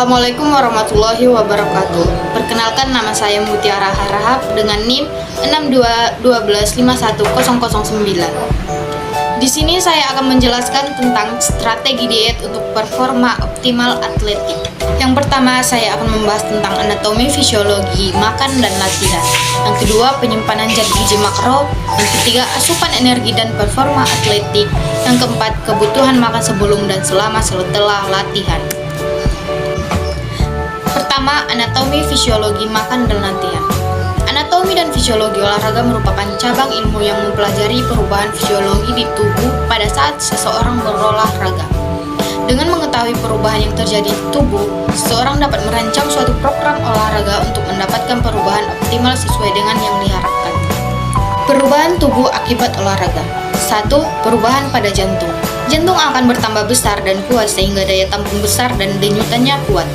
Assalamualaikum warahmatullahi wabarakatuh. Perkenalkan, nama saya Mutiara Harahap dengan NIM 6212510009. Di sini saya akan menjelaskan tentang strategi diet untuk performa optimal atletik. Yang pertama, saya akan membahas tentang anatomi, fisiologi, makan, dan latihan. Yang kedua, penyimpanan zat gizi makro. Yang ketiga, asupan energi dan performa atletik. Yang keempat, kebutuhan makan sebelum dan selama setelah latihan. Pertama, anatomi, fisiologi, makan, dan latihan. Anatomi dan fisiologi olahraga merupakan cabang ilmu yang mempelajari perubahan fisiologi di tubuh pada saat seseorang berolahraga. Dengan mengetahui perubahan yang terjadi di tubuh, seseorang dapat merancang suatu program olahraga untuk mendapatkan perubahan optimal sesuai dengan yang diharapkan. Perubahan tubuh akibat olahraga. 1. Perubahan pada jantung. Jantung akan bertambah besar dan kuat sehingga daya tampung besar dan denyutannya kuat.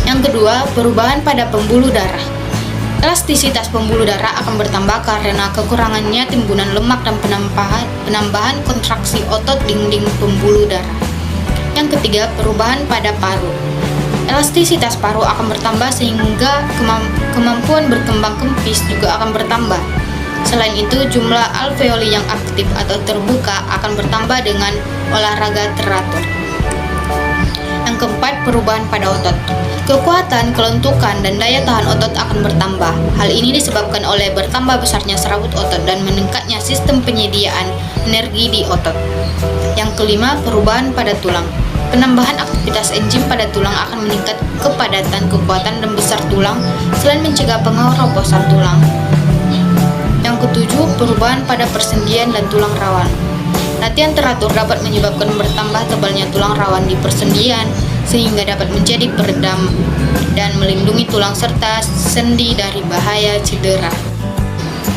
Yang kedua, perubahan pada pembuluh darah. Elastisitas pembuluh darah akan bertambah karena kekurangannya timbunan lemak dan penambahan kontraksi otot dinding pembuluh darah. Yang ketiga, perubahan pada paru. Elastisitas paru akan bertambah sehingga kemampuan berkembang kempis juga akan bertambah. Selain itu, jumlah alveoli yang aktif atau terbuka akan bertambah dengan olahraga teratur. Yang keempat, perubahan pada otot. Kekuatan, kelentukan, dan daya tahan otot akan bertambah. Hal ini disebabkan oleh bertambah besarnya serabut otot dan meningkatnya sistem penyediaan energi di otot. Yang kelima, perubahan pada tulang. Penambahan aktivitas enzim pada tulang akan meningkat kepadatan, kekuatan, dan besar tulang selain mencegah pengeroposan tulang. Yang ketujuh, perubahan pada persendian dan tulang rawan. Latihan teratur dapat menyebabkan bertambah tebalnya tulang rawan di persendian sehingga dapat menjadi peredam dan melindungi tulang serta sendi dari bahaya cedera.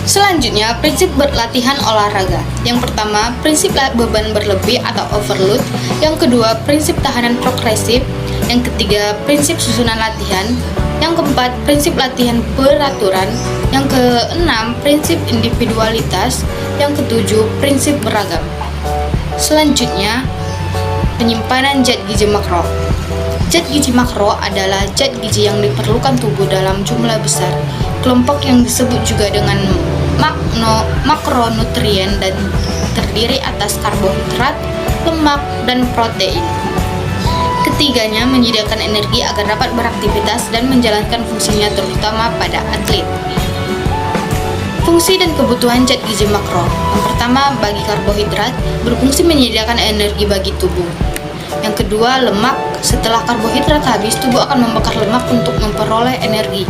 Selanjutnya, prinsip berlatihan olahraga. Yang pertama, prinsip beban berlebih atau overload. Yang kedua, prinsip tahanan progresif. Yang ketiga, prinsip susunan latihan. Yang keempat, prinsip latihan beraturan. Yang keenam, prinsip individualitas. Yang ketujuh, prinsip beragam. Selanjutnya, penyimpanan zat gizi makro. Zat gizi makro adalah zat gizi yang diperlukan tubuh dalam jumlah besar. Kelompok yang disebut juga dengan makronutrien dan terdiri atas karbohidrat, lemak, dan protein. Ketiganya menyediakan energi agar dapat beraktivitas dan menjalankan fungsinya terutama pada atlet. Fungsi dan kebutuhan zat gizi makro. Yang pertama, bagi karbohidrat, berfungsi menyediakan energi bagi tubuh. Yang kedua, lemak. Setelah karbohidrat habis, tubuh akan membakar lemak untuk memperoleh energi.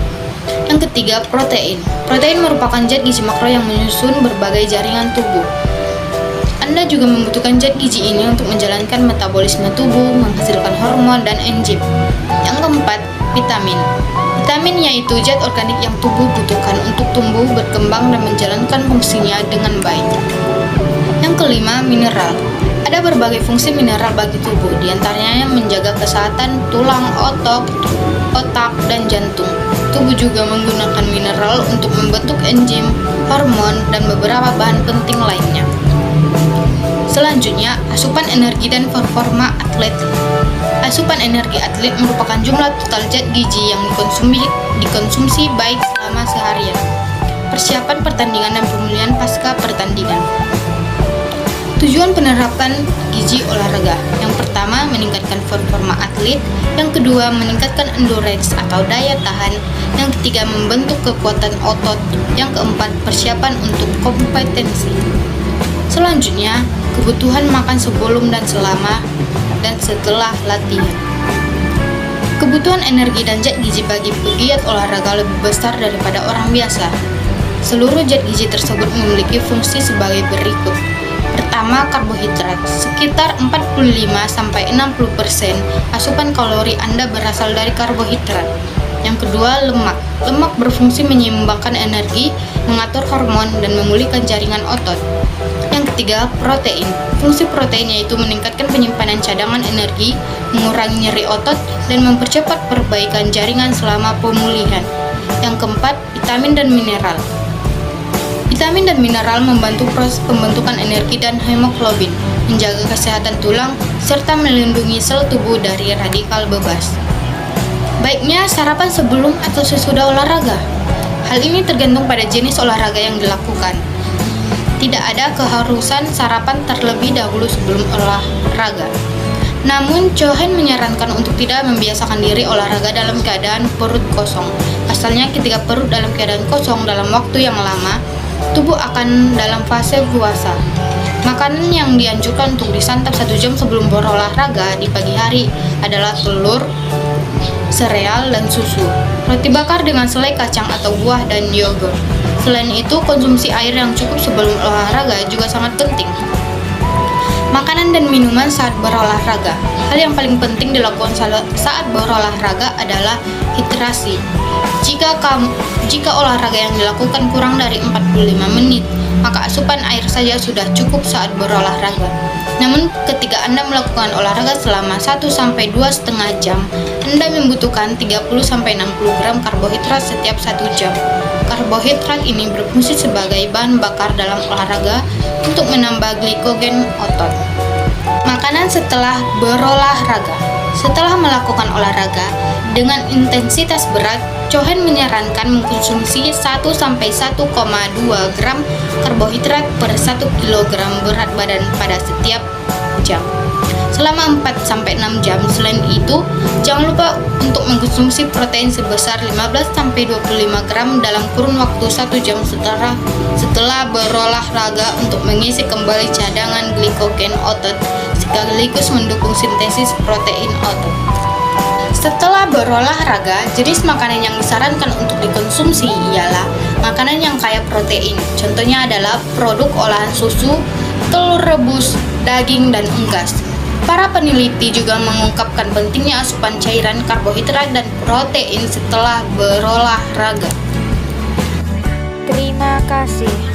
Yang ketiga, protein. Protein merupakan zat gizi makro yang menyusun berbagai jaringan tubuh. Anda juga membutuhkan zat gizi ini untuk menjalankan metabolisme tubuh, menghasilkan hormon dan enzim. Yang keempat, vitamin. Vitamin yaitu zat organik yang tubuh butuhkan untuk tumbuh, berkembang, dan menjalankan fungsinya dengan baik. Yang kelima, mineral. Ada berbagai fungsi mineral bagi tubuh, diantaranya menjaga kesehatan tulang, otak, dan jantung. Tubuh juga menggunakan mineral untuk membentuk enzim, hormon, dan beberapa bahan penting lainnya. Selanjutnya, asupan energi dan performa atlet. Asupan energi atlet merupakan jumlah total zat gizi yang dikonsumsi baik selama seharian. Persiapan pertandingan dan pemulihan pasca pertandingan. Tujuan penerapan gizi olahraga. Yang pertama, meningkatkan performa atlet. Yang kedua, meningkatkan endurance atau daya tahan. Yang ketiga, membentuk kekuatan otot. Yang keempat, persiapan untuk kompetensi. Selanjutnya, kebutuhan makan sebelum dan selama dan setelah latihan. Kebutuhan energi dan zat gizi bagi pegiat olahraga lebih besar daripada orang biasa. Seluruh zat gizi tersebut memiliki fungsi sebagai berikut. Pertama, karbohidrat. Sekitar 45-60% asupan kalori Anda berasal dari karbohidrat. Yang kedua, lemak. Lemak berfungsi menyeimbangkan energi, mengatur hormon, dan memulihkan jaringan otot. Yang ketiga, protein. Fungsi protein yaitu meningkatkan penyimpanan cadangan energi, mengurangi nyeri otot, dan mempercepat perbaikan jaringan selama pemulihan. Yang keempat, vitamin dan mineral. Vitamin dan mineral membantu proses pembentukan energi dan hemoglobin, menjaga kesehatan tulang, serta melindungi sel tubuh dari radikal bebas. Baiknya sarapan sebelum atau sesudah olahraga. Hal ini tergantung pada jenis olahraga yang dilakukan. Tidak ada keharusan sarapan terlebih dahulu sebelum olahraga. Namun, Cohen menyarankan untuk tidak membiasakan diri olahraga dalam keadaan perut kosong. Pasalnya, ketika perut dalam keadaan kosong dalam waktu yang lama, tubuh akan dalam fase puasa. Makanan yang dianjurkan untuk disantap 1 jam sebelum berolahraga di pagi hari adalah telur, sereal, dan susu. Roti bakar dengan selai kacang atau buah dan yogurt. Selain itu, konsumsi air yang cukup sebelum olahraga juga sangat penting. Makanan dan minuman saat berolahraga. Hal yang paling penting dilakukan saat berolahraga adalah hidrasi. Jika olahraga yang dilakukan kurang dari 45 menit, maka asupan air saja sudah cukup saat berolahraga. Namun, ketika Anda melakukan olahraga selama 1-2,5 jam, Anda membutuhkan 30-60 gram karbohidrat setiap 1 jam. Karbohidrat ini berfungsi sebagai bahan bakar dalam olahraga untuk menambah glikogen otot. Makanan setelah berolahraga. Setelah melakukan olahraga dengan intensitas berat, Cohen menyarankan mengkonsumsi 1-1,2 gram karbohidrat per 1 kg berat badan pada setiap jam. Selama 4-6 jam. Selain itu, jangan lupa untuk mengkonsumsi protein sebesar 15-25 gram dalam kurun waktu 1 jam setelah berolahraga untuk mengisi kembali cadangan glikogen otot sekaligus mendukung sintesis protein otot. Setelah berolahraga, jenis makanan yang disarankan untuk dikonsumsi ialah makanan yang kaya protein. Contohnya adalah produk olahan susu, telur rebus, daging, dan unggas. Para peneliti juga mengungkapkan pentingnya asupan cairan karbohidrat dan protein setelah berolahraga. Terima kasih.